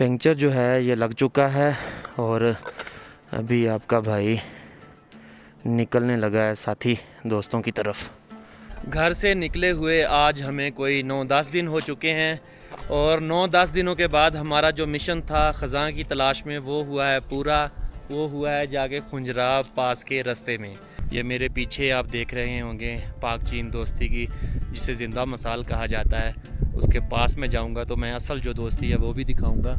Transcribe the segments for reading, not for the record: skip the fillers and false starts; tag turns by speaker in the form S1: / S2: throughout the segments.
S1: Puncture जो है ये लग चुका है और अभी आपका भाई निकलने लगा है साथी दोस्तों की तरफ। घर से निकले हुए आज हमें कोई 9-10 दिन हो चुके हैं और 9-10 दिनों के बाद हमारा जो मिशन था ख़ज़ां की तलाश में वो हुआ है पूरा। वो हुआ है जाके खुंजराब पास के रास्ते में। ये मेरे पीछे आप देख रहे होंगे पाक चीन दोस्ती की जिसे ज़िंदा मिसाल कहा जाता है, उसके पास में जाऊंगा तो मैं असल जो दोस्ती है वो भी दिखाऊंगा।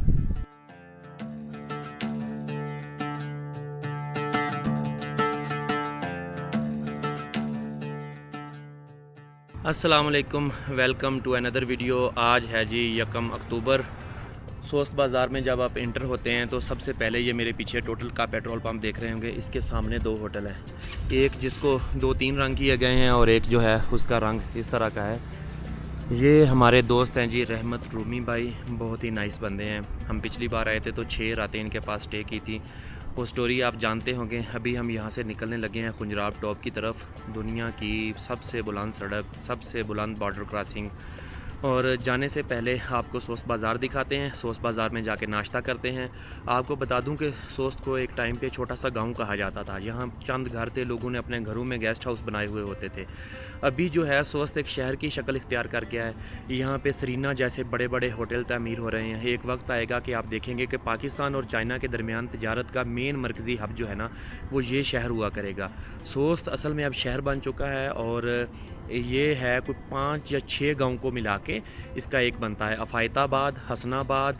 S1: अस्सलाम वालेकुम, वेलकम टू अनदर वीडियो। आज है जी 1 अक्टूबर। सोस्त बाज़ार में जब आप इंटर होते हैं तो सबसे पहले ये मेरे पीछे टोटल का पेट्रोल पंप देख रहे होंगे। इसके सामने 2 होटल है, एक जिसको 2-3 रंग किए गए हैं और एक जो है उसका रंग इस तरह का है। ये हमारे दोस्त हैं जी रहमत रूमी भाई, बहुत ही नाइस बंदे हैं। हम पिछली बार आए थे तो 6 रातें इनके पास स्टे की थी, वो स्टोरी आप जानते होंगे। अभी हम यहाँ से निकलने लगे हैं खुंजराब टॉप की तरफ, दुनिया की सबसे बुलंद सड़क, सबसे बुलंद बॉर्डर क्रॉसिंग। और जाने से पहले आपको सोस्त बाज़ार दिखाते हैं। सोस्त बाज़ार में जाके नाश्ता करते हैं। आपको बता दूं कि सोस्त को एक टाइम पे छोटा सा गांव कहा जाता था। यहाँ चंद घर थे, लोगों ने अपने घरों में गेस्ट हाउस बनाए हुए होते थे। अभी जो है सोस्त एक शहर की शक्ल इख्तियार कर गया है। यहाँ पे सरीना जैसे बड़े बड़े होटल तमीर हो रहे हैं। एक वक्त आएगा कि आप देखेंगे कि पाकिस्तान और चाइना के दरमियान तजारत का मेन मरकज़ी हब जो है ना वो ये शहर हुआ करेगा। सोस्त असल में अब शहर बन चुका है और ये है कोई 5 या 6 गाँव को मिला के इसका एक बनता है। अफ़ायताबाद, हसनाबाद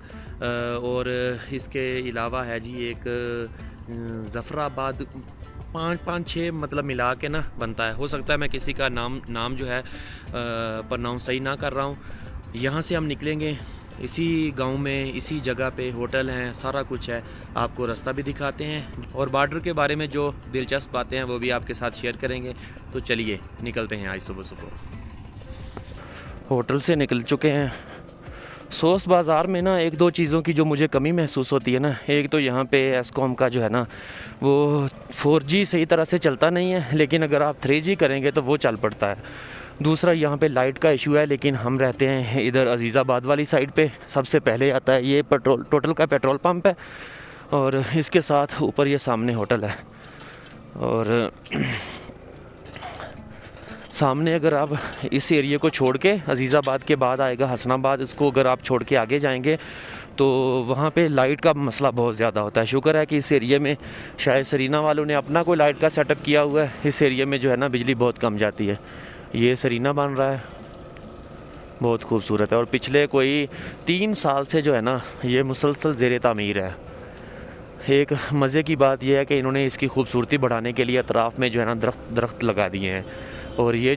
S1: और इसके अलावा है जी एक ज़फ़राबाद, 5-6 मतलब मिला के ना बनता है। हो सकता है मैं किसी का नाम जो है प्रनाउंस सही ना कर रहा हूँ। यहाँ से हम निकलेंगे, इसी गांव में इसी जगह पे होटल हैं, सारा कुछ है। आपको रास्ता भी दिखाते हैं और बॉर्डर के बारे में जो दिलचस्प बातें हैं वो भी आपके साथ शेयर करेंगे। तो चलिए निकलते हैं। आज सुबह सुबह होटल से निकल चुके हैं। सोस्त बाज़ार में ना 1-2 चीज़ों की जो मुझे कमी महसूस होती है ना, एक तो यहाँ पे एस्कॉम का जो है ना वो 4G सही तरह से चलता नहीं है, लेकिन अगर आप 3G करेंगे तो वो चल पड़ता है। दूसरा यहाँ पे लाइट का इशू है, लेकिन हम रहते हैं इधर अजीज़ाबाद वाली साइड पे। सबसे पहले आता है ये टोटल का पेट्रोल पंप है और इसके साथ ऊपर ये सामने होटल है। और सामने अगर आप इस एरिया को छोड़ के, अजीज़ाबाद के बाद आएगा हसनाबाद, इसको अगर आप छोड़ के आगे जाएंगे तो वहाँ पे लाइट का मसला बहुत ज़्यादा होता है। शुक्र है कि इस एरिया में शायद सरीना वालों ने अपना कोई लाइट का सेटअप किया हुआ है। इस एरिया में जो है ना बिजली बहुत कम जाती है। ये सरीना बन रहा है, बहुत खूबसूरत है और पिछले कोई 3 साल से जो है ना ये मुसलसल ज़ेर तामीर है। एक मज़े की बात यह है कि इन्होंने इसकी खूबसूरती बढ़ाने के लिए अतराफ़ में जो है ना दरख्त लगा दिए हैं। और ये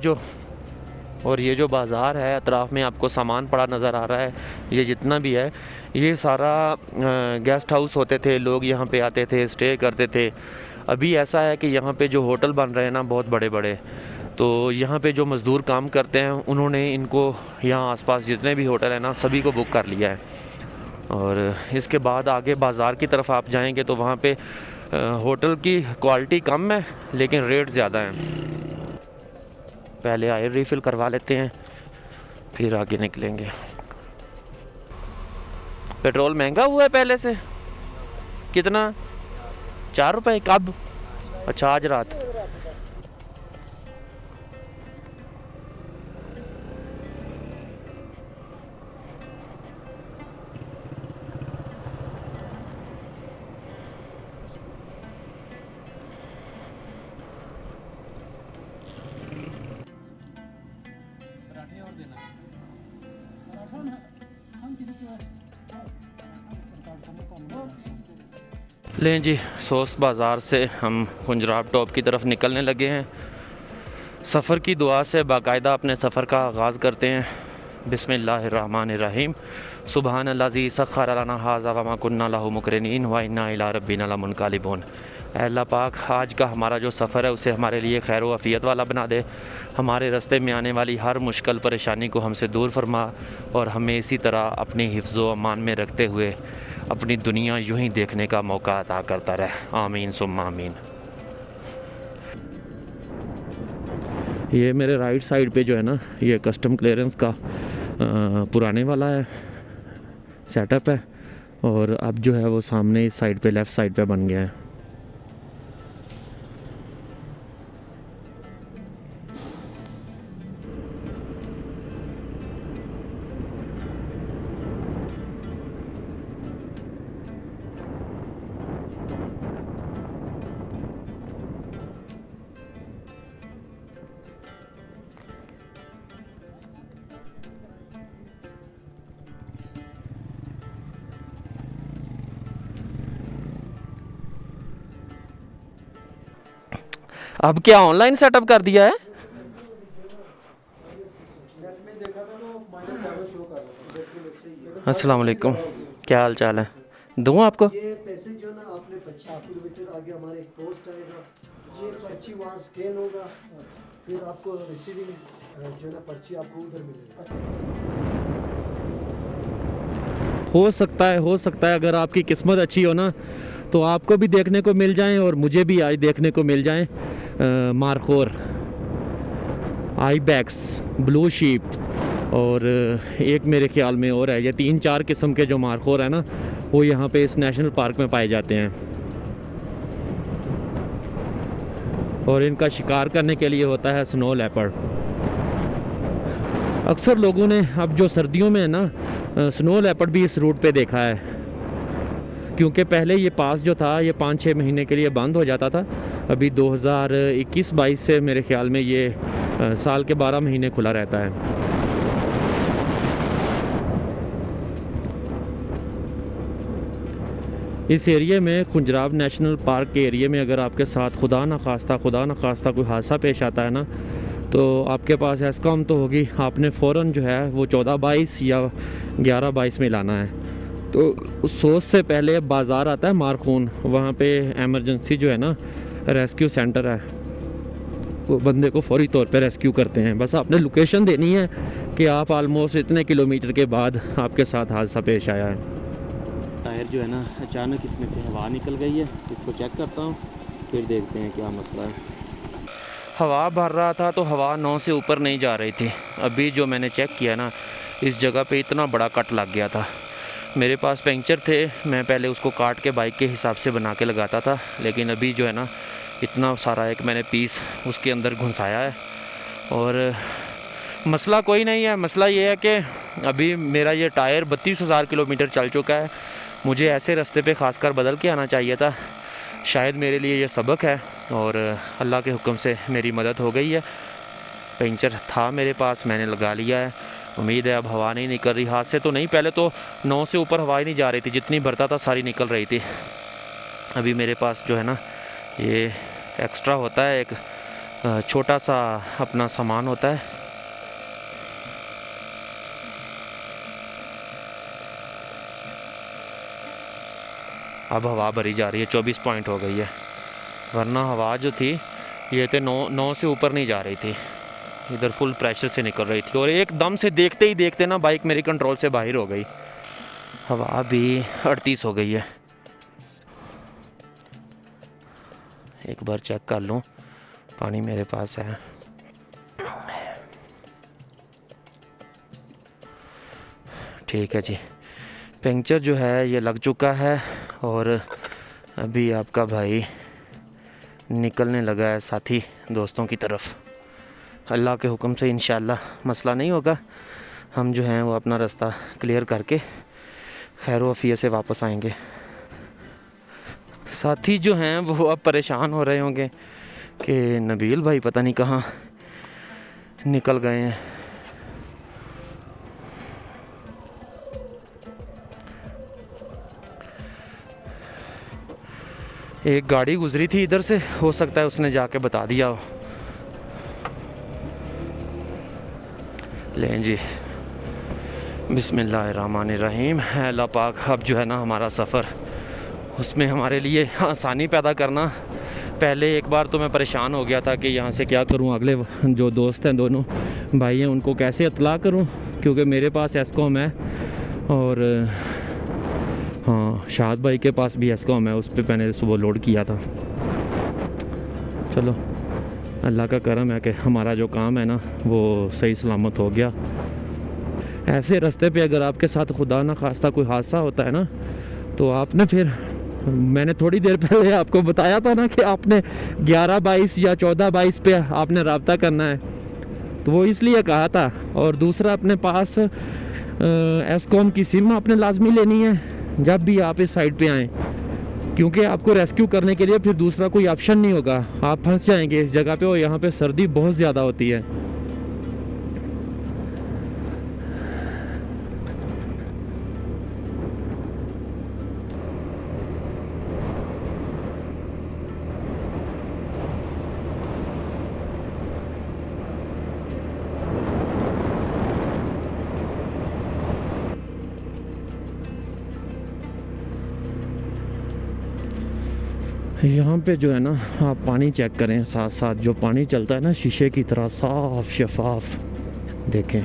S1: जो बाज़ार है अतराफ़ में आपको सामान पड़ा नज़र आ रहा है। ये जितना भी है ये सारा गेस्ट हाउस होते थे, लोग यहाँ पे आते थे, स्टे करते थे। अभी ऐसा है कि यहाँ पे जो होटल बन रहे हैं ना बहुत बड़े बड़े, तो यहाँ पे जो मज़दूर काम करते हैं उन्होंने इनको यहाँ आसपास जितने भी होटल हैं ना सभी को बुक कर लिया है। और इसके बाद आगे बाज़ार की तरफ आप जाएंगे तो वहाँ पे होटल की क्वालिटी कम है लेकिन रेट ज़्यादा हैं। पहले आयर रिफ़िल करवा लेते हैं फिर आगे निकलेंगे। पेट्रोल महंगा हुआ है पहले से। कितना? 4 रुपए कब? अच्छा आज रात। लें जी, सोस्त बाज़ार से हम खुंजराब टॉप की तरफ निकलने लगे हैं। सफ़र की दुआ से बाकायदा अपने सफ़र का आगाज़ करते हैं। बिस्मिल्लाहिर्रहमानिर्रहीम। सुबहान अल्लाज़ी सख़्खर लना हाज़ा व मा कुन्ना लहू मुक़रिनीन व इन्ना इला रब्बिना लमुनक़लिबून। अल्लाह पाक आज का हमारा जो सफ़र है उसे हमारे लिए खैर व आफ़ियत वाला बना दे। हमारे रास्ते में आने वाली हर मुश्किल परेशानी को हमसे दूर फरमा और हमें इसी तरह अपनी हिफ्ज़ व अमान में रखते हुए अपनी दुनिया यूं ही देखने का मौका अता करता रहे। आमीन सुम्मा आमीन। ये मेरे राइट साइड पे जो है ना ये कस्टम क्लियरेंस का पुराने वाला है सेटअप है और अब जो है वो सामने इस साइड पे, लेफ़्ट साइड पे बन गया है। अब क्या ऑनलाइन सेटअप कर दिया है? अस्सलाम वालेकुम, क्या हाल चाल है? दूँ आपको?
S2: ये पैसे जो ना आपने 25 किलोमीटर आगे हमारे एक पोस्ट आएगा, ये पर्ची वहाँ स्कैन होगा, फिर आपको रिसीविंग जो ना पर्ची आपको उधर मिलेगी।
S1: हो सकता है अगर आपकी किस्मत अच्छी हो ना तो आपको भी देखने को मिल जाएं और मुझे भी आज देखने को मिल जाएं मारखोर, आईबैक्स, ब्लू शीप और एक मेरे ख्याल में और है। ये 3-4 किस्म के जो मारखोर है ना वो यहाँ पे इस नेशनल पार्क में पाए जाते हैं और इनका शिकार करने के लिए होता है स्नो लेपर्ड। अक्सर लोगों ने अब जो सर्दियों में है ना स्नो लेपर्ड भी इस रूट पे देखा है, क्योंकि पहले ये पास जो था ये 5-6 महीने के लिए बंद हो जाता था। अभी 2021-22 से मेरे ख्याल में ये साल के 12 महीने खुला रहता है। इस एरिया में, खुंजराब नेशनल पार्क के एरिया में, अगर आपके साथ खुदा न खास्ता कोई हादसा पेश आता है ना तो आपके पास एस्कॉम तो होगी, आपने फ़ौरन जो है वो 14-22 या 11-22 में लाना है। तो उस सोच से पहले बाज़ार आता है मारखून, वहाँ पे एमरजेंसी जो है ना रेस्क्यू सेंटर है, वो बंदे को फौरी तौर पे रेस्क्यू करते हैं। बस आपने लोकेशन देनी है कि आप आलमोस्ट इतने किलोमीटर के बाद आपके साथ हादसा पेश आया है। टायर जो है ना अचानक इसमें से हवा निकल गई है, इसको चेक करता हूँ फिर देखते हैं क्या मसला है। हवा भर रहा था तो हवा 9 से ऊपर नहीं जा रही थी। अभी जो मैंने चेक किया ना इस जगह पे इतना बड़ा कट लग गया था। मेरे पास पंक्चर थे, मैं पहले उसको काट के बाइक के हिसाब से बना के लगाता था, लेकिन अभी जो है ना इतना सारा एक मैंने पीस उसके अंदर घुसाया है। और मसला कोई नहीं है, मसला ये है कि अभी मेरा ये टायर 32,000 किलोमीटर चल चुका है। मुझे ऐसे रास्ते पे ख़ासकर बदल के आना चाहिए था। शायद मेरे लिए ये सबक है और अल्लाह के हुक्म से मेरी मदद हो गई है। पंक्चर था मेरे पास, मैंने लगा लिया है। उम्मीद है अब हवा नहीं निकल रही, हाथ से तो नहीं, पहले तो 9 से ऊपर हवा ही नहीं जा रही थी, जितनी भरता था सारी निकल रही थी। अभी मेरे पास जो है ना ये एक्स्ट्रा होता है, एक छोटा सा अपना सामान होता है। अब हवा भरी जा रही है, 24 पॉइंट हो गई है, वरना हवा जो थी ये तो 9 से ऊपर नहीं जा रही थी, इधर फुल प्रेशर से निकल रही थी। और एकदम से देखते ही देखते ना बाइक मेरी कंट्रोल से बाहर हो गई, हवा भी 38 हो गई है। एक बार चेक कर लूँ, पानी मेरे पास है। ठीक है जी, पंक्चर जो है ये लग चुका है और अभी आपका भाई निकलने लगा है साथी दोस्तों की तरफ। अल्लाह के हुक्म से इंशाअल्लाह मसला नहीं होगा, हम जो हैं वो अपना रास्ता क्लियर करके खैर वफ़ियत से वापस आएंगे। साथी जो हैं वो अब परेशान हो रहे होंगे कि नबील भाई पता नहीं कहाँ निकल गए हैं। एक गाड़ी गुजरी थी इधर से, हो सकता है उसने जाके बता दिया हो। लें जी, बिस्मिल्लाहिर्रहमानिर्रहीम। अल्लाह पाक अब जो है ना हमारा सफ़र, उसमें हमारे लिए आसानी पैदा करना। पहले एक बार तो मैं परेशान हो गया था कि यहाँ से क्या करूँ, अगले जो दोस्त हैं दोनों भाई हैं उनको कैसे इत्तला करूँ, क्योंकि मेरे पास एस्कॉम है और हाँ शाद भाई के पास भी एस्कॉम है, उस पर मैंने सुबह लोड किया था। चलो अल्लाह का करम है कि हमारा जो काम है ना वो सही सलामत हो गया। ऐसे रास्ते पे अगर आपके साथ खुदा ना खास्ता कोई हादसा होता है ना तो आपने फिर, मैंने थोड़ी देर पहले आपको बताया था ना कि आपने 11-22 या 14-22 पे आपने रब्ता करना है, तो वो इसलिए कहा था। और दूसरा अपने पास एसकॉम की सिम आपने लाजमी लेनी है जब भी आप इस साइड पे आएँ, क्योंकि आपको रेस्क्यू करने के लिए फिर दूसरा कोई ऑप्शन नहीं होगा, आप फंस जाएंगे इस जगह पे। और यहाँ पे सर्दी बहुत ज़्यादा होती है। यहाँ पे जो है ना, आप पानी चेक करें, साथ साथ जो पानी चलता है ना शीशे की तरह साफ शफाफ, देखें।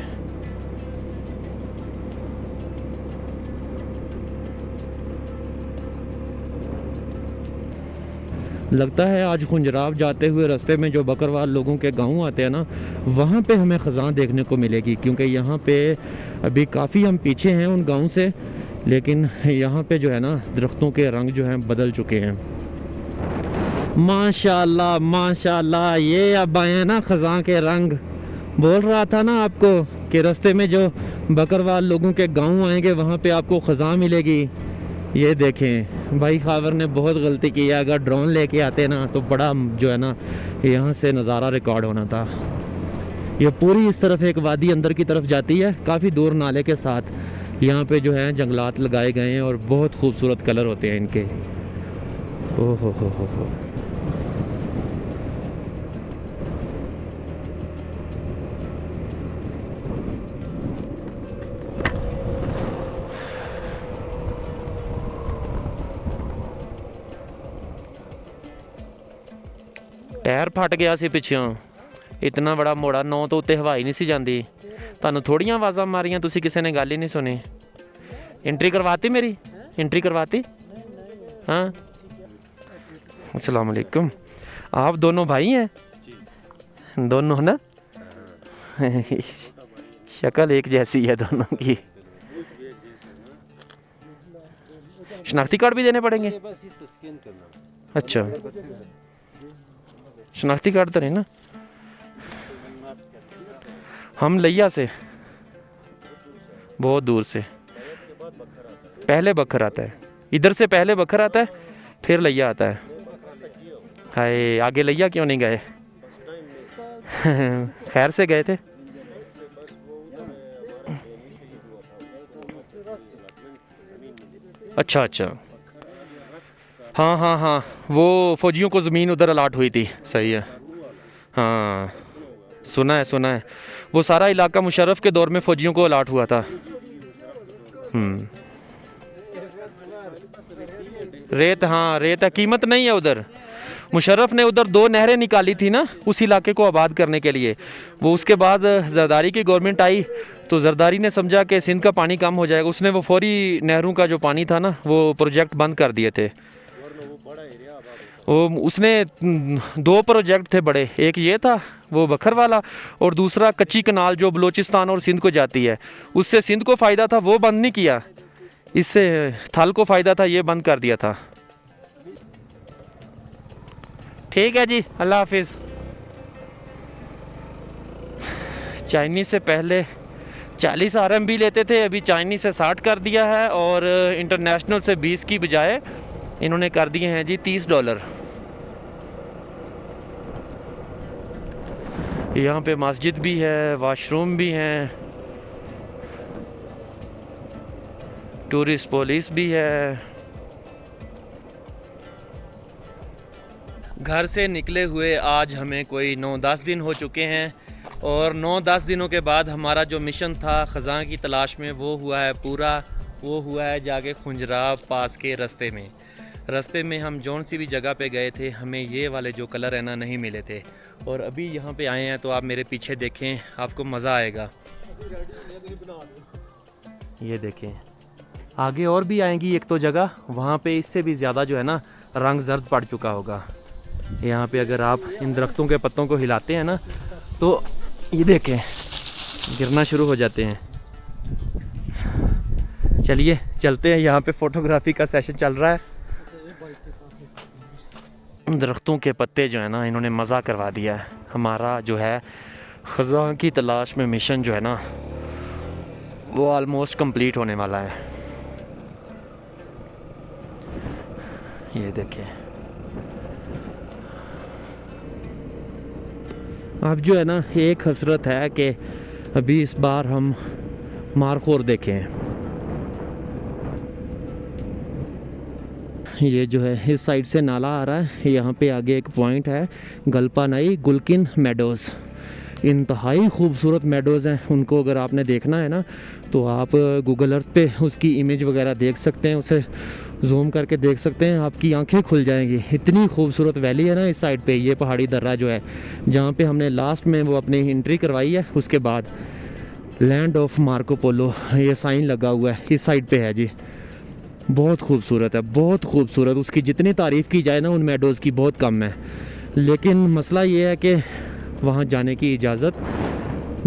S1: लगता है आज खुंजराब जाते हुए रास्ते में जो बकरवाल लोगों के गांव आते हैं ना, वहाँ पे हमें ख़ज़ां देखने को मिलेगी, क्योंकि यहाँ पे अभी काफ़ी हम पीछे हैं उन गांव से, लेकिन यहाँ पे जो है ना दरख्तों के रंग जो हैं बदल चुके हैं। माशाल्लाह माशाल्लाह, ये अब आए ना ख़ज़ां के रंग। बोल रहा था ना आपको कि रास्ते में जो बकरवाल लोगों के गांव आएंगे वहाँ पे आपको ख़ज़ां मिलेगी। ये देखें, भाई खावर ने बहुत गलती की है, अगर ड्रोन लेके आते ना तो बड़ा जो है ना यहाँ से नज़ारा रिकॉर्ड होना था। ये पूरी इस तरफ एक वादी अंदर की तरफ जाती है, काफ़ी दूर नाले के साथ। यहाँ पे जो है जंगलात लगाए गए हैं और बहुत खूबसूरत कलर होते हैं इनके। ओहो हो। टायर फट गया सी पिछों, इतना बड़ा मोड़ा 9 तो उत्ते हवा ही नहीं सी जाती। ਤੁਹਾਨੂੰ थोड़ियां आवाज़ां मारियां, तुसी किसी ने गल ही नहीं सुनी। एंट्री करवाती मेरी, एंट्री करवाती? हाँ, अस्सलाम वालेकुम। आप दोनों भाई हैं? दोनों है ना? शक्ल एक जैसी है दोनों की। शनाख्ती कार्ड भी देने पड़ेंगे? अच्छा, शनाख्ती कार्ड तो नहीं ना? हम लिया से, बहुत दूर से। पहले बखर आता है, इधर से पहले बखर आता है, फिर लिया आता है। हाय, आगे लिया क्यों नहीं गए? खैर से गए थे। अच्छा अच्छा, हाँ हाँ हाँ, वो फौजियों को ज़मीन उधर अलाट हुई थी, सही है। हाँ, सुना है। वो सारा इलाका मुशर्रफ के दौर में फ़ौजियों को अलाट हुआ था। रेत, हाँ रेत है, कीमत नहीं है उधर। मुशर्रफ ने उधर 2 नहरें निकाली थी ना उस इलाके को आबाद करने के लिए। वो उसके बाद जरदारी की गवर्नमेंट आई, तो जरदारी ने समझा कि सिंध का पानी कम हो जाएगा, उसने वो फौरी नहरों का जो पानी था ना वो प्रोजेक्ट बंद कर दिए थे। वो उसने 2 प्रोजेक्ट थे बड़े, एक ये था वो बखर वाला, और दूसरा कच्ची कनाल जो बलूचिस्तान और सिंध को जाती है। उससे सिंध को फ़ायदा था, वो बंद नहीं किया। इससे थल को फ़ायदा था, ये बंद कर दिया था। ठीक है जी, अल्लाह हाफिज़। चाइनीज़ से पहले 40 RMB लेते थे, अभी चाइनीज़ से 60 कर दिया है, और इंटरनेशनल से 20 की बजाय इन्होंने कर दिए हैं जी $30। यहाँ पे मस्जिद भी है, वाशरूम भी हैं, टूरिस्ट पुलिस भी है। घर से निकले हुए आज हमें कोई 9-10 दिन हो चुके हैं, और 9-10 दिनों के बाद हमारा जो मिशन था ख़ज़ां की तलाश में वो हुआ है पूरा। वो हुआ है जाके खुंजराब पास के रास्ते में हम जौन सी भी जगह पे गए थे, हमें ये वाले जो कलर है ना नहीं मिले थे, और अभी यहाँ पे आए हैं। तो आप मेरे पीछे देखें, आपको मज़ा आएगा। ये देखें, आगे और भी आएंगी एक तो जगह, वहाँ पे इससे भी ज़्यादा जो है ना रंग जर्द पड़ चुका होगा। यहाँ पे अगर आप इन दरख्तों के पत्तों को हिलाते हैं ना तो ये देखें गिरना शुरू हो जाते हैं। चलिए चलते हैं, यहाँ पे फोटोग्राफी का सेशन चल रहा है। दरख्तों के पत्ते जो है ना, इन्होंने मज़ा करवा दिया है। हमारा जो है ख़ज़ां की तलाश में मिशन जो है ना, वो ऑलमोस्ट कंप्लीट होने वाला है। ये देखिए, अब जो है ना, एक हसरत है कि अभी इस बार हम मारखोर देखें। ये जो है इस साइड से नाला आ रहा है, यहाँ पे आगे एक पॉइंट है गल्पानाई गुलकिन मेडोज़। इंतहाई खूबसूरत मेडोज़ हैं। उनको अगर आपने देखना है ना, तो आप गूगल अर्थ पे उसकी इमेज वगैरह देख सकते हैं, उसे जूम करके देख सकते हैं, आपकी आंखें खुल जाएंगी। इतनी खूबसूरत वैली है ना इस साइड पे। ये पहाड़ी दर्रा जो है, जहाँ पे हमने लास्ट में वो अपनी एंट्री करवाई है, उसके बाद लैंड ऑफ मार्को पोलो ये साइन लगा हुआ है, इस साइड पे है जी। बहुत खूबसूरत है, बहुत खूबसूरत। उसकी जितनी तारीफ़ की जाए ना उन मेडोज़ की, बहुत कम है। लेकिन मसला ये है कि वहाँ जाने की इजाज़त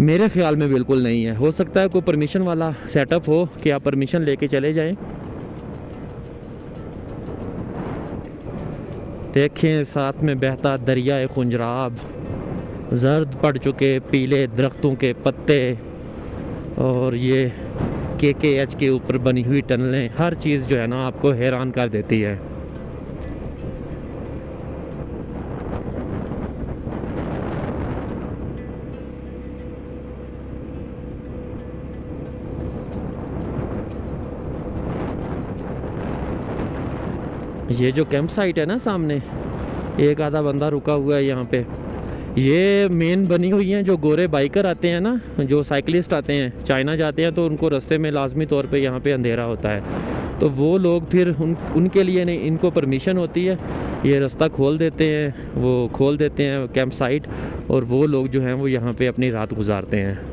S1: मेरे ख़्याल में बिल्कुल नहीं है। हो सकता है कोई परमिशन वाला सेटअप हो कि आप परमिशन लेके चले जाएं। देखें साथ में बहता दरिया खुंजराब, जर्द पड़ चुके पीले दरख्तों के पत्ते, और ये KKH के ऊपर बनी हुई टनलें। हर चीज़ जो है ना आपको हैरान कर देती है। ये जो कैंप साइट है ना सामने, एक आधा बंदा रुका हुआ है यहाँ पे। ये मेन बनी हुई हैं, जो गोरे बाइकर आते हैं ना, जो साइकिलिस्ट आते हैं, चाइना जाते हैं, तो उनको रास्ते में लाजमी तौर पे यहाँ पे अंधेरा होता है, तो वो लोग फिर उनके लिए नहीं, इनको परमिशन होती है, ये रास्ता खोल देते हैं, वो खोल देते हैं कैंप साइट, और वो लोग जो हैं वो यहाँ पे अपनी रात गुजारते हैं।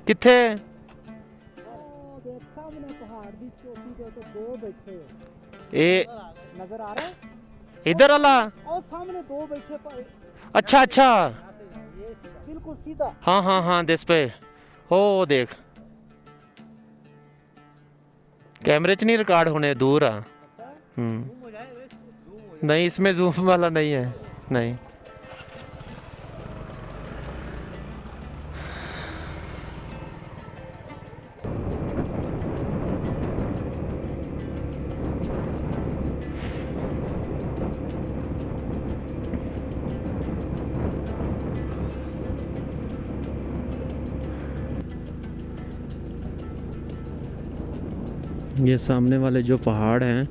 S1: किथे ए
S2: नजर आ रहा है?
S1: इधर वाला?
S2: और सामने दो बैठे पर
S1: अच्छा अच्छा,
S2: बिल्कुल सीधा।
S1: हाँ हाँ हाँ, दिस पे हो, देख कैमरे च नहीं रिकॉर्ड होने, दूर आ। नहीं, इसमें जूम वाला नहीं है, नहीं। ये सामने वाले जो पहाड़ हैं,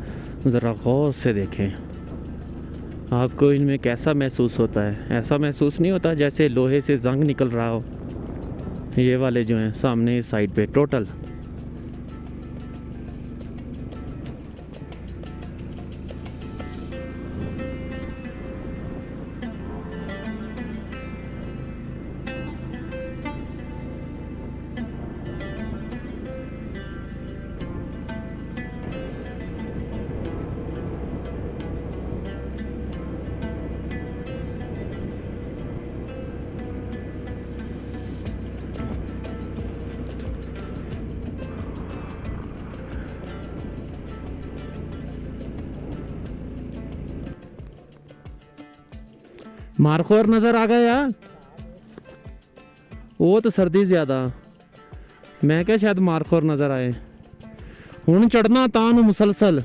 S1: ज़रा गौर से देखें, आपको इनमें कैसा महसूस होता है? ऐसा महसूस नहीं होता जैसे लोहे से जंग निकल रहा हो। ये वाले जो हैं सामने इस साइड पे टोटल। मारखोर नज़र आ गया, वो तो सर्दी ज़्यादा, मैं क्या शायद मारखोर नज़र आए। हुण चढ़ना तां नूं मुसलसल।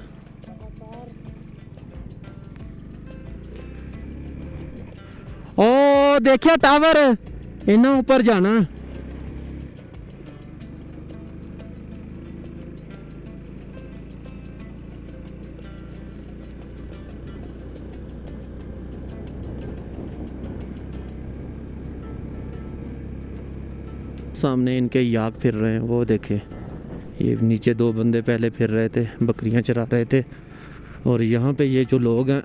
S1: ओ देखिया टावर, इन्ना ऊपर जाना। सामने इनके याक फिर रहे हैं, वो देखें। ये नीचे दो बंदे पहले फिर रहे थे, बकरियां चरा रहे थे। और यहाँ पे ये जो लोग हैं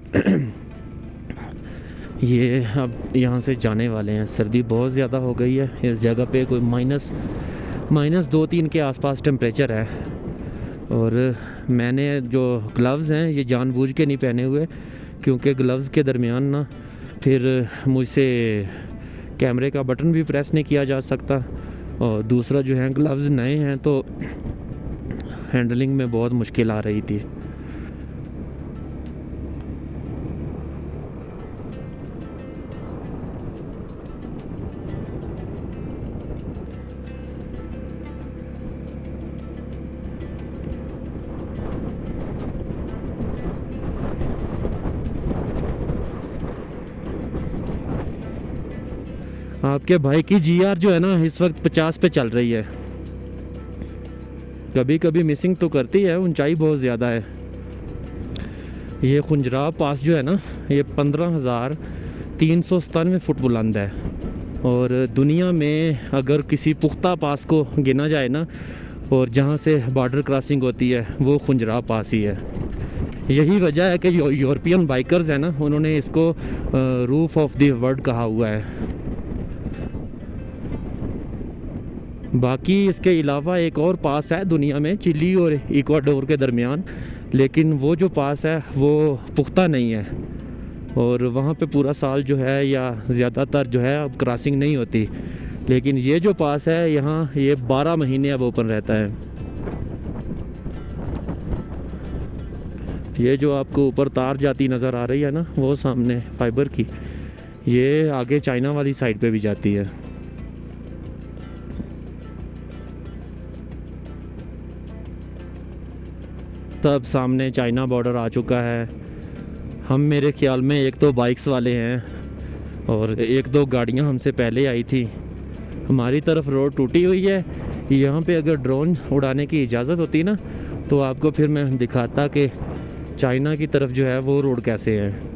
S1: ये अब यहाँ से जाने वाले हैं। सर्दी बहुत ज़्यादा हो गई है इस जगह पे, कोई माइनस 2-3 के आसपास टेम्परेचर है। और मैंने जो ग्लव्स हैं ये जानबूझ के नहीं पहने हुए, क्योंकि ग्लव्स के दरमियान ना फिर मुझसे कैमरे का बटन भी प्रेस नहीं किया जा सकता। और दूसरा जो है ग्लव्स नए हैं तो हैंडलिंग में बहुत मुश्किल आ रही थी। आपके भाई की GR जो है ना इस वक्त 50 पे चल रही है। कभी कभी मिसिंग तो करती है, ऊंचाई बहुत ज़्यादा है। ये खुंजराब पास जो है ना ये 15,397 फुट बुलंद है। और दुनिया में अगर किसी पुख्ता पास को गिना जाए ना, और जहाँ से बॉर्डर क्रॉसिंग होती है वो खुंजराब पास ही है। यही वजह है कि यूरोपियन बाइकर्स हैं ना, उन्होंने इसको रूफ ऑफ द वर्ल्ड कहा हुआ है। बाकी इसके अलावा एक और पास है दुनिया में, चिली और इक्वाडोर के दरमियान, लेकिन वो जो पास है वो पुख्ता नहीं है। और वहाँ पे पूरा साल जो है या ज़्यादातर जो है अब क्रॉसिंग नहीं होती। लेकिन ये जो पास है यहाँ ये 12 महीने अब ओपन रहता है। ये जो आपको ऊपर तार जाती नज़र आ रही है ना वो सामने फाइबर की, ये आगे चाइना वाली साइड पे भी जाती है। तब सामने चाइना बॉर्डर आ चुका है। हम मेरे ख्याल में एक तो बाइक्स वाले हैं और एक दो गाड़ियां हमसे पहले आई थी। हमारी तरफ रोड टूटी हुई है। यहाँ पे अगर ड्रोन उड़ाने की इजाज़त होती ना तो आपको फिर मैं दिखाता कि चाइना की तरफ जो है वो रोड कैसे है।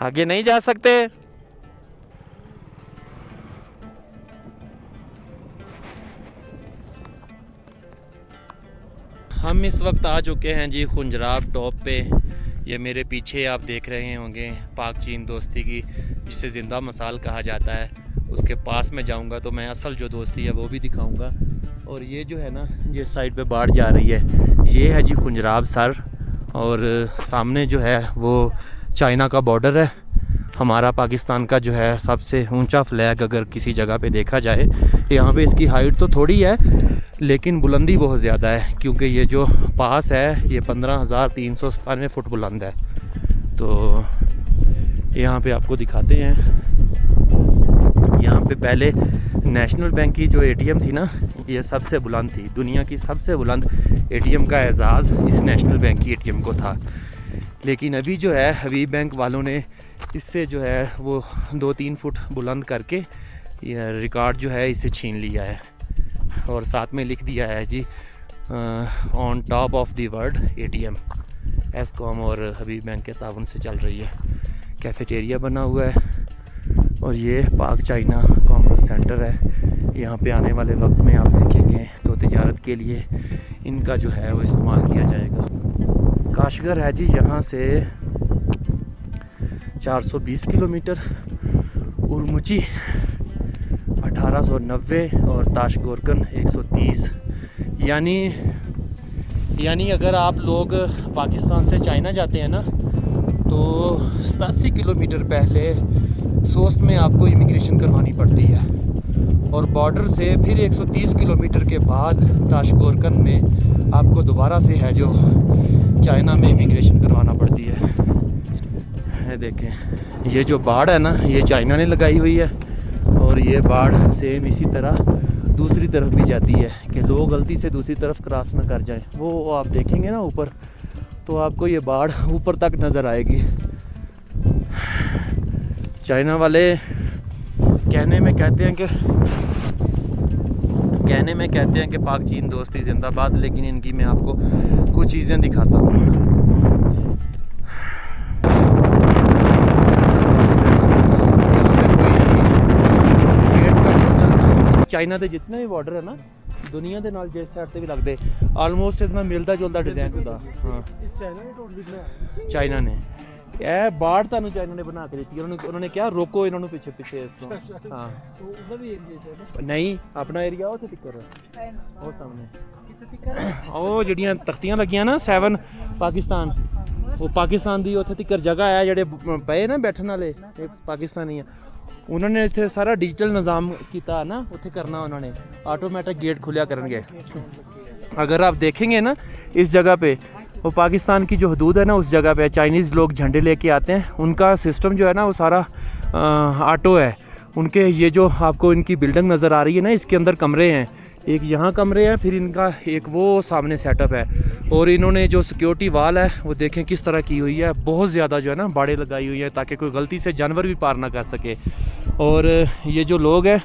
S1: आगे नहीं जा सकते। हम इस वक्त आ चुके हैं जी खुंजराब टॉप पे। ये मेरे पीछे आप देख रहे होंगे पाक चीन दोस्ती की, जिसे ज़िंदा मिसाल कहा जाता है, उसके पास में जाऊंगा तो मैं असल जो दोस्ती है वो भी दिखाऊंगा। और ये जो है ना ये साइड पे बाढ़ जा रही है, ये है जी खुंजराब सर। और सामने जो है वो चाइना का बॉर्डर है। हमारा पाकिस्तान का जो है सबसे ऊंचा फ्लैग अगर किसी जगह पे देखा जाए, यहाँ पे इसकी हाइट तो थोड़ी है लेकिन बुलंदी बहुत ज़्यादा है, क्योंकि ये जो पास है ये 15,397 फुट बुलंद है। तो यहाँ पे आपको दिखाते हैं। यहाँ पे पहले नेशनल बैंक की जो ATM थी ना ये सबसे बुलंद थी, दुनिया की सबसे बुलंद ATM का एजाज़ इस नेशनल बैंक की ATM को था। लेकिन अभी जो है हबीब बैंक वालों ने इससे जो है वो 2-3 फुट बुलंद करके ये रिकॉर्ड जो है इसे छीन लिया है। और साथ में लिख दिया है जी on top of the world ATM। एस्कॉम और हबीब बैंक के ताउन से चल रही है। कैफेटेरिया बना हुआ है और ये पाक चाइना कॉमर्स सेंटर है। यहाँ पे आने वाले वक्त में आप देखेंगे तो तिजारत के लिए इनका जो है वो इस्तेमाल किया जाएगा। काशगर है जी यहाँ से 420 किलोमीटर, उरमुची 1890 और ताशगोरकन 130। यानी अगर आप लोग पाकिस्तान से चाइना जाते हैं ना तो 87 किलोमीटर पहले सोस्ट में आपको इमिग्रेशन करवानी पड़ती है, और बॉर्डर से फिर 130 किलोमीटर के बाद ताशगोरकन में आपको दोबारा से है जो चाइना में इमिग्रेशन करवाना पड़ती है। देखें ये जो बाढ़ है ना ये चाइना ने लगाई हुई है, और ये बाढ़ सेम इसी तरह दूसरी तरफ भी जाती है कि लोग गलती से दूसरी तरफ क्रॉस ना कर जाएं। वो आप देखेंगे ना ऊपर तो आपको ये बाढ़ ऊपर तक नज़र आएगी। चाइना वाले कहने में कहते हैं कहने में कहते हैं कि पाक चीन दोस्ती जिंदाबाद, लेकिन इनकी मैं आपको कुछ चीज़ें दिखाता हूँ। चाइना के जितने भी बॉर्डर है ना दुनिया के नाल जिस साइड से भी लगते आलमोस्ट इतना मिलता जुलता डिजाइन होता। हाँ चाइना ने ਇਹ ਬਾੜ ਤੁਹਾਨੂੰ ਚਾਈਨਾ ਨੇ ਬਣਾ ਕੇ ਦਿੱਤੀ। ਉਹਨਾਂ ਨੇ ਕਿਹਾ ਰੋਕੋ ਇਹਨਾਂ ਨੂੰ ਪਿੱਛੇ ਪਿੱਛੇ ਇਸ ਤੋਂ। ਹਾਂ ਉਹਦਾ ਵੀ ਏਰੀਆ ਚ ਨਹੀਂ ਆਪਣਾ ਏਰੀਆ ਉੱਥੇ ਤਿੱਕਰ ਉਹ ਸਾਹਮਣੇ ਕਿੱਥੇ ਤਿੱਕਰ ਉਹ ਜਿਹੜੀਆਂ ਤਖਤੀਆਂ ਲੱਗੀਆਂ ਨਾ 7 ਪਾਕਿਸਤਾਨ ਉਹ ਪਾਕਿਸਤਾਨ ਦੀ ਉੱਥੇ ਤਿੱਕਰ ਜਗ੍ਹਾ ਹੈ ਜਿਹੜੇ ਪਏ ਨਾ ਬੈਠਣ ਵਾਲੇ ਇਹ ਪਾਕਿਸਤਾਨੀ ਆ। ਉਹਨਾਂ ਨੇ ਇੱਥੇ ਸਾਰਾ डिजिटल निज़ाम ਕੀਤਾ ना ਉੱਥੇ करना उन्होंने ऑटोमेटिक गेट खुलिया करेंगे। अगर आप देखेंगे ना इस जगह पे वो पाकिस्तान की जो हदूद है ना उस जगह पे चाइनीज़ लोग झंडे लेके आते हैं। उनका सिस्टम जो है ना वो सारा ऑटो है। उनके ये जो आपको इनकी बिल्डिंग नज़र आ रही है ना इसके अंदर कमरे हैं, एक यहाँ कमरे हैं, फिर इनका एक वो सामने सेटअप है। और इन्होंने जो सिक्योरिटी वाल है वो देखें किस तरह की हुई है, बहुत ज़्यादा जो है ना बाड़े लगाई हुई है ताकि कोई गलती से जानवर भी पार ना कर सके। और ये जो लोग हैं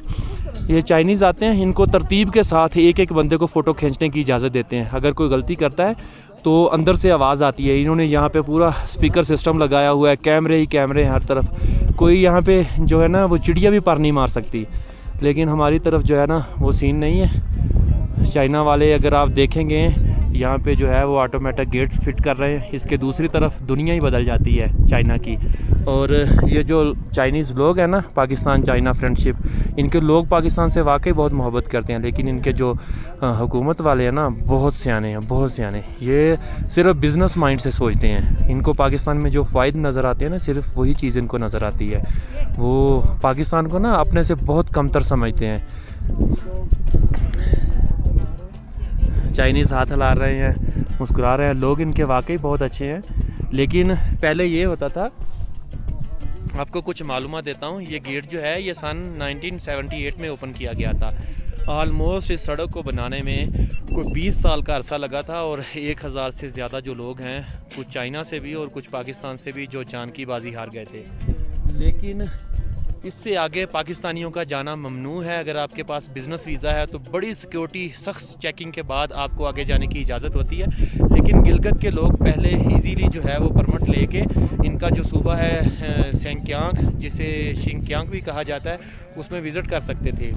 S1: ये चाइनीज़ आते हैं, इनको तरतीब के साथ एक एक बंदे को फ़ोटो खींचने की इजाज़त देते हैं। अगर कोई गलती करता है तो अंदर से आवाज़ आती है। इन्होंने यहाँ पे पूरा स्पीकर सिस्टम लगाया हुआ है, कैमरे ही कैमरे हैं हर तरफ। कोई यहाँ पे जो है ना वो चिड़िया भी पार नहीं मार सकती। लेकिन हमारी तरफ जो है ना वो सीन नहीं है। चाइना वाले अगर आप देखेंगे यहाँ पे जो है वो ऑटोमेटिक गेट फिट कर रहे हैं। इसके दूसरी तरफ दुनिया ही बदल जाती है चाइना की। और ये जो चाइनीज़ लोग हैं ना पाकिस्तान चाइना फ्रेंडशिप, इनके लोग पाकिस्तान से वाकई बहुत मोहब्बत करते हैं। लेकिन इनके जो हुकूमत वाले हैं ना बहुत सियाने हैं, बहुत सियाने। ये सिर्फ बिज़नेस माइंड से सोचते हैं। इनको पाकिस्तान में जो फ़ायदे नज़र आते हैं ना सिर्फ वही चीज़ इनको नज़र आती है। वो पाकिस्तान को ना अपने से बहुत कमतर समझते हैं। चाइनीज़ हाथ हिला रहे हैं, मुस्कुरा रहे हैं। लोग इनके वाकई बहुत अच्छे हैं। लेकिन पहले ये होता था, आपको कुछ मालूमात देता हूँ। ये गेट जो है ये सन 1978 में ओपन किया गया था। ऑलमोस्ट इस सड़क को बनाने में कोई 20 साल का अरसा लगा था। और 1000 से ज़्यादा जो लोग हैं कुछ चाइना से भी और कुछ पाकिस्तान से भी जो जान की बाजी हार गए थे। लेकिन इससे आगे पाकिस्तानियों का जाना ममनू है। अगर आपके पास बिज़नेस वीज़ा है तो बड़ी सिक्योरिटी सख्त चेकिंग के बाद आपको आगे जाने की इजाज़त होती है। लेकिन गिलगित के लोग पहले इजीली जो है वो परमिट लेके इनका जो सूबा है सेंक्यांग, जिसे शिंक्यांग भी कहा जाता है, उसमें विज़िट कर सकते थे।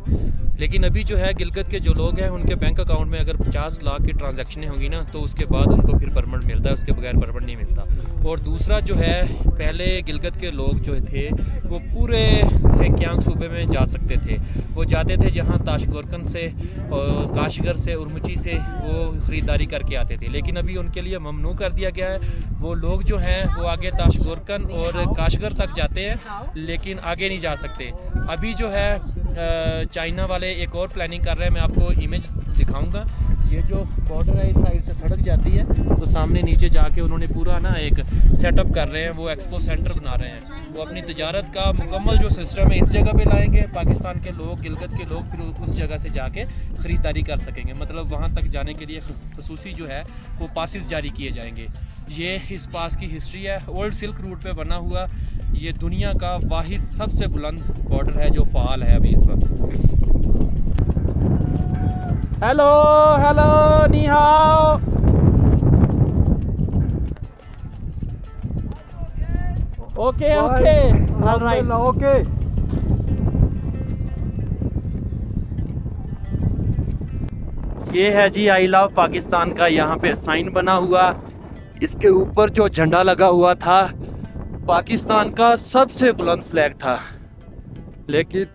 S1: लेकिन अभी जो है गिलगित के जो लोग हैं उनके बैंक अकाउंट में अगर 50 लाख की ट्रांजैक्शनें होंगी ना तो उसके बाद उनको फिर परमिट मिलता है, उसके बगैर परमिट नहीं मिलता। और दूसरा जो है पहले गिलगित के लोग जो थे वो पूरे सेंक्यांग सूबे में जा सकते थे। वो जाते थे जहाँ ताशगोरकन से और काशगर से उर्मची से वो ख़रीदारी करके आते थे। लेकिन अभी उनके लिए ममनू कर दिया गया है। वो लोग जो हैं वो आगे ताशगोरकन और काशगर तक जाते हैं लेकिन आगे नहीं जा सकते। अभी जो है चाइना वाले एक और प्लानिंग कर रहे हैं, मैं आपको इमेज दिखाऊंगा। ये जो बॉर्डर है इस साइड से सड़क जाती है तो सामने नीचे जाके उन्होंने पूरा ना एक सेटअप कर रहे हैं। वो एक्सपो सेंटर बना रहे हैं। वो अपनी तिजारत का मुकम्मल जो सिस्टम है इस जगह पे लाएंगे। पाकिस्तान के लोग, गिलगित के लोग फिर उस जगह से जाके ख़रीदारी कर सकेंगे। मतलब वहाँ तक जाने के लिए खसूसी जो है वो पासिस जारी किए जाएंगे। ये इस पास की हिस्ट्री है। ओल्ड सिल्क रूट पे बना हुआ ये दुनिया का वाहिद सबसे बुलंद बॉर्डर है जो फ़ाल है अभी इस वक्त। हेलो हेलो नी हाओ। Okay okay alright okay. ये है जी आई लव पाकिस्तान का यहाँ पे साइन बना हुआ। इसके ऊपर जो झंडा लगा हुआ था पाकिस्तान का सबसे बुलंद फ्लैग था। लेकिन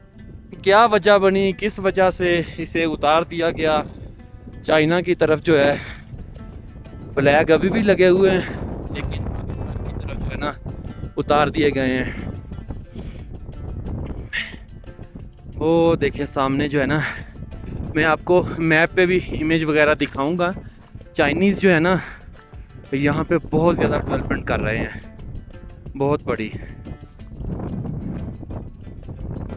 S1: क्या वजह बनी, किस वजह से इसे उतार दिया गया। चाइना की तरफ जो है फ्लैग अभी भी लगे हुए हैं लेकिन पाकिस्तान की तरफ जो है ना उतार दिए गए हैं। वो देखें सामने जो है ना, मैं आपको मैप पे भी इमेज वगैरह दिखाऊंगा। चाइनीज़ जो है ना यहाँ पे बहुत ज़्यादा डेवलपमेंट कर रहे हैं, बहुत बड़ी।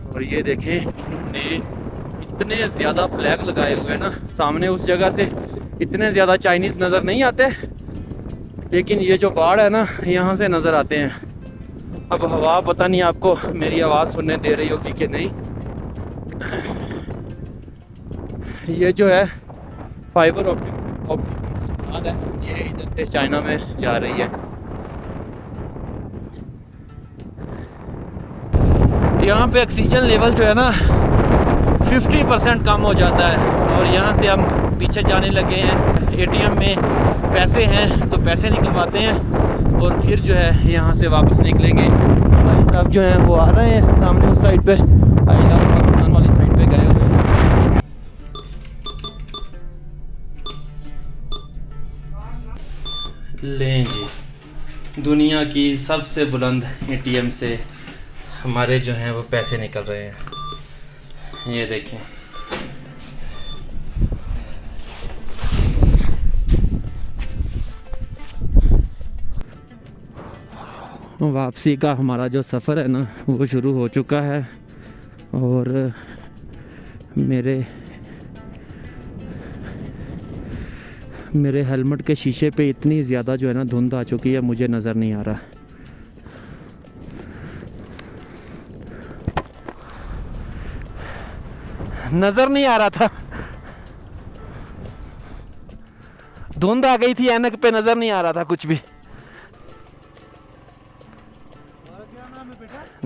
S1: और ये देखें इन्होंने इतने ज़्यादा फ्लैग लगाए हुए हैं ना, सामने उस जगह से इतने ज़्यादा चाइनीज़ नज़र नहीं आते लेकिन ये जो पहाड़ है ना यहाँ से नज़र आते हैं। अब हवा पता नहीं आपको मेरी आवाज़ सुनने दे रही होगी कि नहीं, ये जो है फाइबर ऑप्टिक है, ये इधर से चाइना में जा रही है। यहाँ पे ऑक्सीजन लेवल जो है ना 50% कम हो जाता है। और यहाँ से हम पीछे जाने लगे हैं, एटीएम में पैसे हैं तो पैसे निकलवाते हैं और फिर जो है यहाँ से वापस निकलेंगे। भाई साहब जो हैं वो आ रहे हैं सामने उस साइड पे, पाकिस्तान वाली साइड पे गए हुए हैं। लें जी, दुनिया की सबसे बुलंद एटीएम से हमारे जो हैं वो पैसे निकल रहे हैं, ये देखें। वापसी का हमारा जो सफ़र है ना वो शुरू हो चुका है और मेरे हेलमेट के शीशे पे इतनी ज़्यादा जो है ना धुंध आ चुकी है, मुझे नज़र नहीं आ रहा। नज़र नहीं आ रहा था, धुंध आ गई थी ऐनक पे, नज़र नहीं आ रहा था कुछ भी।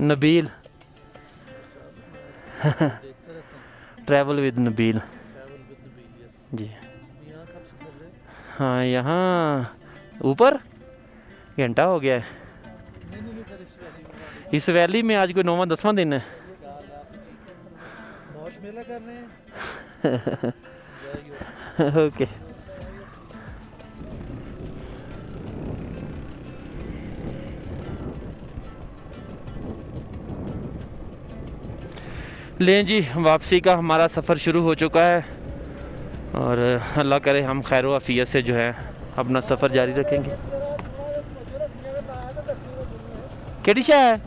S1: नबील ट्रैवल विद नबील जी। हाँ, यहाँ ऊपर घंटा हो गया है। इस वैली में आज कोई 9वां-10वां दिन है। ओके। लें जी, वापसी का हमारा सफ़र शुरू हो चुका है और अल्लाह करे हम खैर आफियत से जो है अपना सफ़र जारी रखेंगे। केड़ी शा है?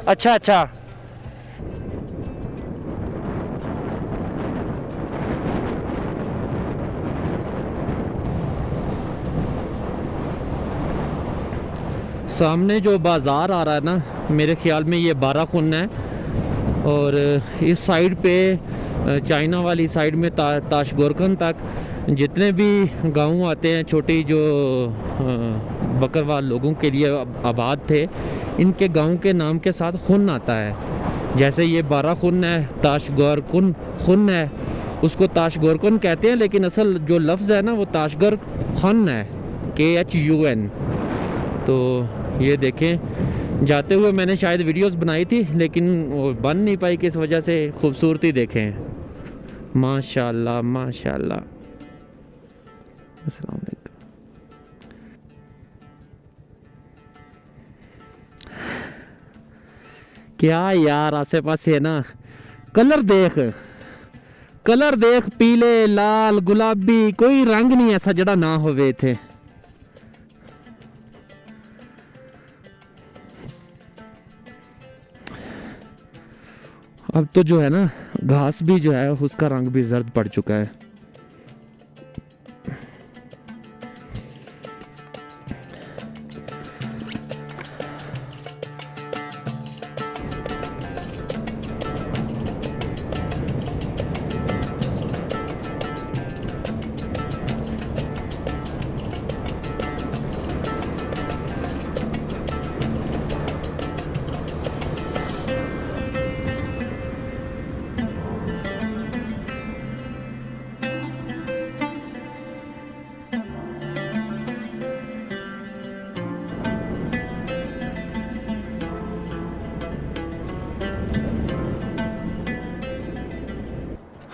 S1: अच्छा अच्छा। सामने जो बाज़ार आ रहा है ना, मेरे ख्याल में ये बाराकुन है और इस साइड पे चाइना वाली साइड में ताशगोरखन तक जितने भी गांव आते हैं, छोटी जो बकरवाल लोगों के लिए आबाद थे, इनके गांव के नाम के साथ खुन आता है। जैसे ये बाराकुन है, ताशगोरकुन खुन है, उसको ताशगोरकुन कहते हैं, लेकिन असल जो लफ्ज़ है ना वो ताशगर खन है, KHUN। तो ये देखें, जाते हुए मैंने शायद वीडियोस बनाई थी लेकिन वो बन नहीं पाई, किस वजह से। खूबसूरती देखें, माशाल्लाह माशाल्लाह। अस्सलाम वालेकुम। क्या यार, आसे पास है ना, कलर देख, कलर देख, पीले, लाल, गुलाबी, कोई रंग नहीं ऐसा जड़ा ना होवे थे। अब तो जो है ना घास भी जो है उसका रंग भी जर्द पड़ चुका है।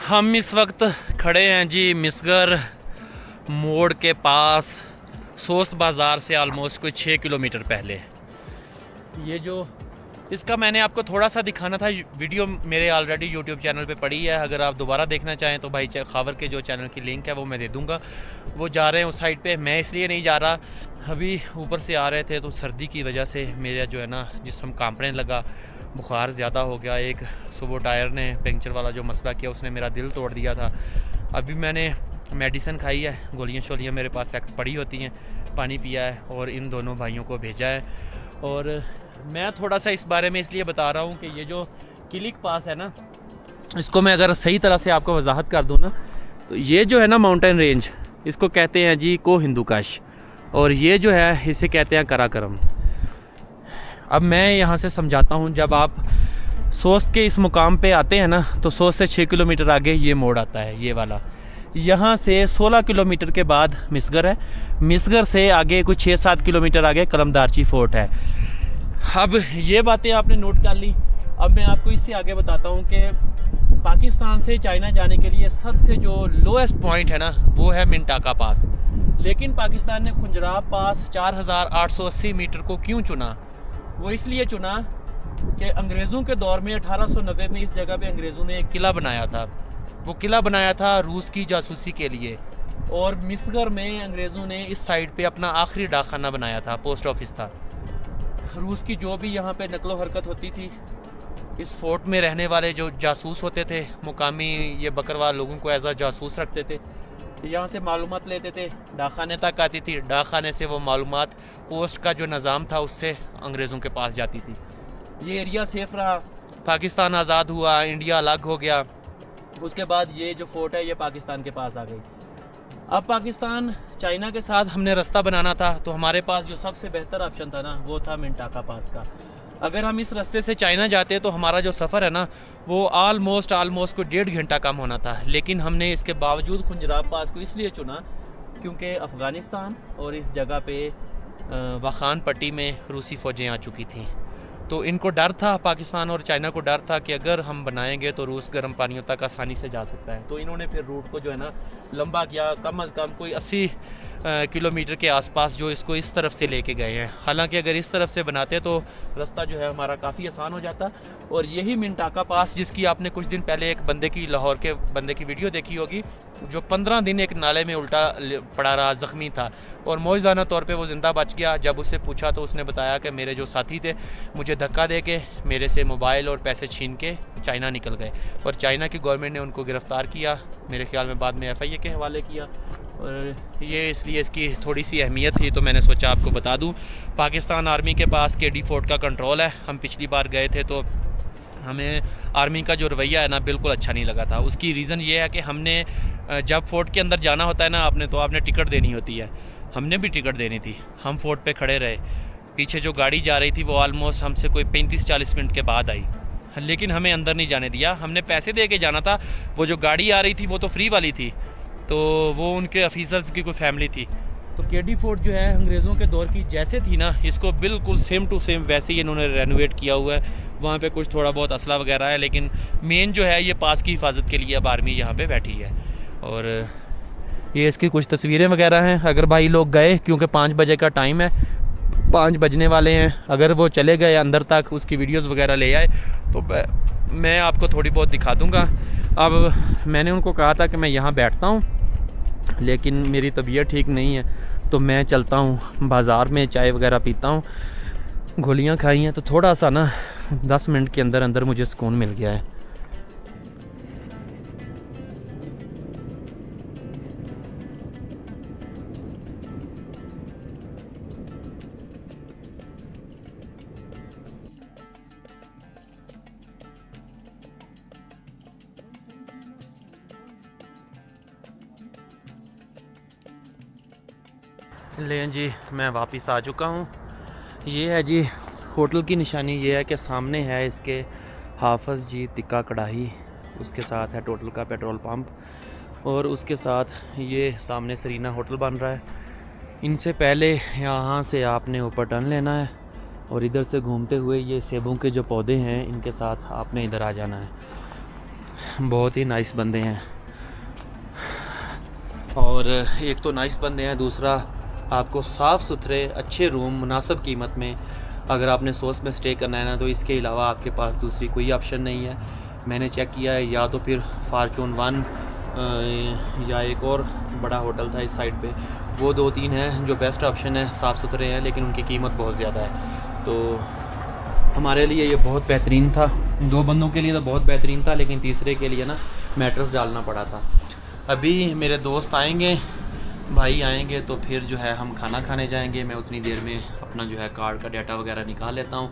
S1: हम इस वक्त खड़े हैं जी मिसगर मोड़ के पास, सोस्त बाज़ार से आलमोस्ट कोई 6 किलोमीटर पहले। ये जो इसका मैंने आपको थोड़ा सा दिखाना था, वीडियो मेरे ऑलरेडी यूट्यूब चैनल पे पड़ी है। अगर आप दोबारा देखना चाहें तो भाई खावर के जो चैनल की लिंक है वो मैं दे दूँगा। वो जा रहे हैं उस साइड पे, मैं इसलिए नहीं जा रहा। अभी ऊपर से आ रहे थे तो सर्दी की वजह से मेरा जो है ना जिस्म कांपने लगा, बुखार ज़्यादा हो गया। एक सुबह टायर ने पंक्चर वाला जो मसला किया उसने मेरा दिल तोड़ दिया था। अभी मैंने मेडिसिन खाई है, गोलियां शोलियाँ मेरे पास पड़ी होती हैं, पानी पिया है और इन दोनों भाइयों को भेजा है। और मैं थोड़ा सा इस बारे में इसलिए बता रहा हूँ कि ये जो किलिक पास है ना, इसको मैं अगर सही तरह से आपको वजाहत कर दूँ ना, तो ये जो है ना माउंटेन रेंज, इसको कहते हैं जी को हिंदूकाश, और ये जो है इसे कहते हैं कराकरम। अब मैं यहाँ से समझाता हूँ, जब आप सोस्त के इस मुकाम पे आते हैं ना, तो सोस्त से 6 किलोमीटर आगे ये मोड़ आता है, ये वाला। यहाँ से 16 किलोमीटर के बाद मिसगर है, मिसगर से आगे कुछ 6-7 किलोमीटर आगे कलमदारची फोर्ट है। अब ये बातें आपने नोट कर ली। अब मैं आपको इससे आगे बताता हूँ कि पाकिस्तान से चाइना जाने के लिए सबसे जो लोएस्ट पॉइंट है ना, वो है मिंटाका पास। लेकिन पाकिस्तान ने खुंजराब पास 4880 मीटर को क्यों चुना? वो इसलिए चुना कि अंग्रेज़ों के दौर में 1890 में इस जगह पे अंग्रेज़ों ने एक किला बनाया था। वो किला बनाया था रूस की जासूसी के लिए, और मिसगर में अंग्रेज़ों ने इस साइड पे अपना आखिरी डाकखाना बनाया था, पोस्ट ऑफिस था। रूस की जो भी यहाँ पे नकलो हरकत होती थी, इस फोर्ट में रहने वाले जो जासूस होते थे, मुकामी ये बकरवाल लोगों को एज आ जासूस रखते थे, यहाँ से मालूमात लेते थे, डाकखाने तक आती थी, डाकखाने से वो मालूमात पोस्ट का जो निज़ाम था उससे अंग्रेज़ों के पास जाती थी। ये एरिया सेफ रहा, पाकिस्तान आज़ाद हुआ, इंडिया अलग हो गया, उसके बाद ये जो फोर्ट है ये पाकिस्तान के पास आ गई। अब पाकिस्तान चाइना के साथ हमने रास्ता बनाना था, तो हमारे पास जो सबसे बेहतर ऑप्शन था ना, वो था मिंटाका पास का। अगर हम इस रास्ते से चाइना जाते तो हमारा जो सफ़र है ना, वो आलमोस्ट कोई 1.5 घंटा कम होना था। लेकिन हमने इसके बावजूद खुंजराब पास को इसलिए चुना क्योंकि अफ़गानिस्तान और इस जगह पे वाखान पट्टी में रूसी फ़ौजें आ चुकी थीं। तो इनको डर था, पाकिस्तान और चाइना को डर था कि अगर हम बनाएंगे तो रूस गर्म पानियों तक आसानी से जा सकता है। तो इन्होंने फिर रूट को जो है ना लंबा किया, कम अज़ कम कोई 80 किलोमीटर के आसपास जो इसको इस तरफ से लेके गए हैं। हालांकि अगर इस तरफ से बनाते तो रास्ता जो है हमारा काफ़ी आसान हो जाता। और यही मिंटाका पास, जिसकी आपने कुछ दिन पहले एक बंदे की, लाहौर के बंदे की वीडियो देखी होगी, जो 15 दिन एक नाले में उल्टा पड़ा रहा, ज़ख्मी था, और मौजज़ाना तौर पे वो ज़िंदा बच गया। जब उससे पूछा तो उसने बताया कि मेरे जो साथी थे मुझे धक्का दे के मेरे से मोबाइल और पैसे छीन के चाइना निकल गए, और चाइना की गवर्नमेंट ने उनको गिरफ़्तार किया, मेरे ख्याल में बाद में FIA के हवाले किया। और ये इसलिए इसकी थोड़ी सी अहमियत थी, तो मैंने सोचा आपको बता दूं। पाकिस्तान आर्मी के पास KD फोर्ट का कंट्रोल है। हम पिछली बार गए थे तो हमें आर्मी का जो रवैया है ना बिल्कुल अच्छा नहीं लगा था। उसकी रीज़न ये है कि हमने जब फोर्ट के अंदर जाना होता है ना तो आपने टिकट देनी होती है। हमने भी टिकट देनी थी, हम फोर्ट पे खड़े रहे, पीछे जो गाड़ी जा रही थी वो ऑलमोस्ट हमसे कोई 35-40 मिनट के बाद आई, लेकिन हमें अंदर नहीं जाने दिया। हमने पैसे दे के जाना था, वो जो गाड़ी आ रही थी वो तो फ्री वाली थी, तो वो उनके ऑफिसर्स की कोई फैमिली थी। तो KD फोर्ट जो है अंग्रेज़ों के दौर की जैसे थी ना, इसको बिल्कुल सेम टू सेम वैसे ही इन्होंने रेनोवेट किया हुआ है। वहाँ पे कुछ थोड़ा बहुत असला वगैरह है, लेकिन मेन जो है ये पास की हिफाजत के लिए अब आर्मी यहाँ पे बैठी है। और ये इसकी कुछ तस्वीरें वगैरह हैं। अगर भाई लोग गए, क्योंकि 5 बजे का टाइम है, 5 बजने वाले हैं, अगर वो चले गए अंदर तक, उसकी वीडियोस वगैरह ले आए तो मैं आपको थोड़ी बहुत दिखा दूँगा। अब मैंने उनको कहा था कि मैं यहाँ बैठता हूँ, लेकिन मेरी तबीयत ठीक नहीं है, तो मैं चलता हूँ बाज़ार में, चाय वगैरह पीता हूँ, गोलियाँ खाई हैं, तो थोड़ा सा ना 10 मिनट के अंदर अंदर मुझे सुकून मिल गया है। लें जी, मैं वापस आ चुका हूँ। ये है जी होटल की निशानी, ये है कि सामने है इसके हाफिज़ जी तिक्का कढ़ाई, उसके साथ है टोटल का पेट्रोल पंप, और उसके साथ ये सामने सरीना होटल बन रहा है। इनसे पहले यहाँ से आपने ऊपर टर्न लेना है, और इधर से घूमते हुए ये सेबों के जो पौधे हैं इनके साथ आपने इधर आ जाना है। बहुत ही नाइस बंदे हैं, और एक तो नाइस बंदे हैं, दूसरा आपको साफ़ सुथरे अच्छे रूम मुनासिब कीमत में, अगर आपने सोस में स्टे करना है ना, तो इसके अलावा आपके पास दूसरी कोई ऑप्शन नहीं है। मैंने चेक किया है, या तो फिर फार्चून 1 या एक और बड़ा होटल था इस साइड पे, वो 2-3 हैं जो बेस्ट ऑप्शन है, साफ़ सुथरे हैं, लेकिन उनकी कीमत बहुत ज़्यादा है। तो हमारे लिए ये बहुत बेहतरीन था, 2 बंदों के लिए तो बहुत बेहतरीन था, लेकिन तीसरे के लिए ना मैट्रेस डालना पड़ा था। अभी मेरे दोस्त आएंगे, भाई आएंगे, तो फिर जो है हम खाना खाने जाएंगे। मैं उतनी देर में अपना जो है कार्ड का डाटा वगैरह निकाल लेता हूँ।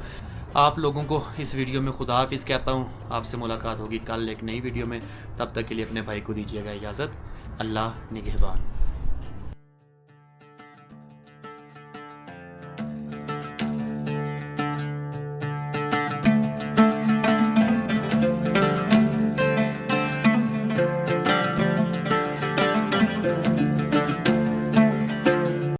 S1: आप लोगों को इस वीडियो में खुदा हाफिज़ कहता हूँ। आपसे मुलाकात होगी कल एक नई वीडियो में। तब तक के लिए अपने भाई को दीजिएगा इजाज़त। अल्लाह निगहबान।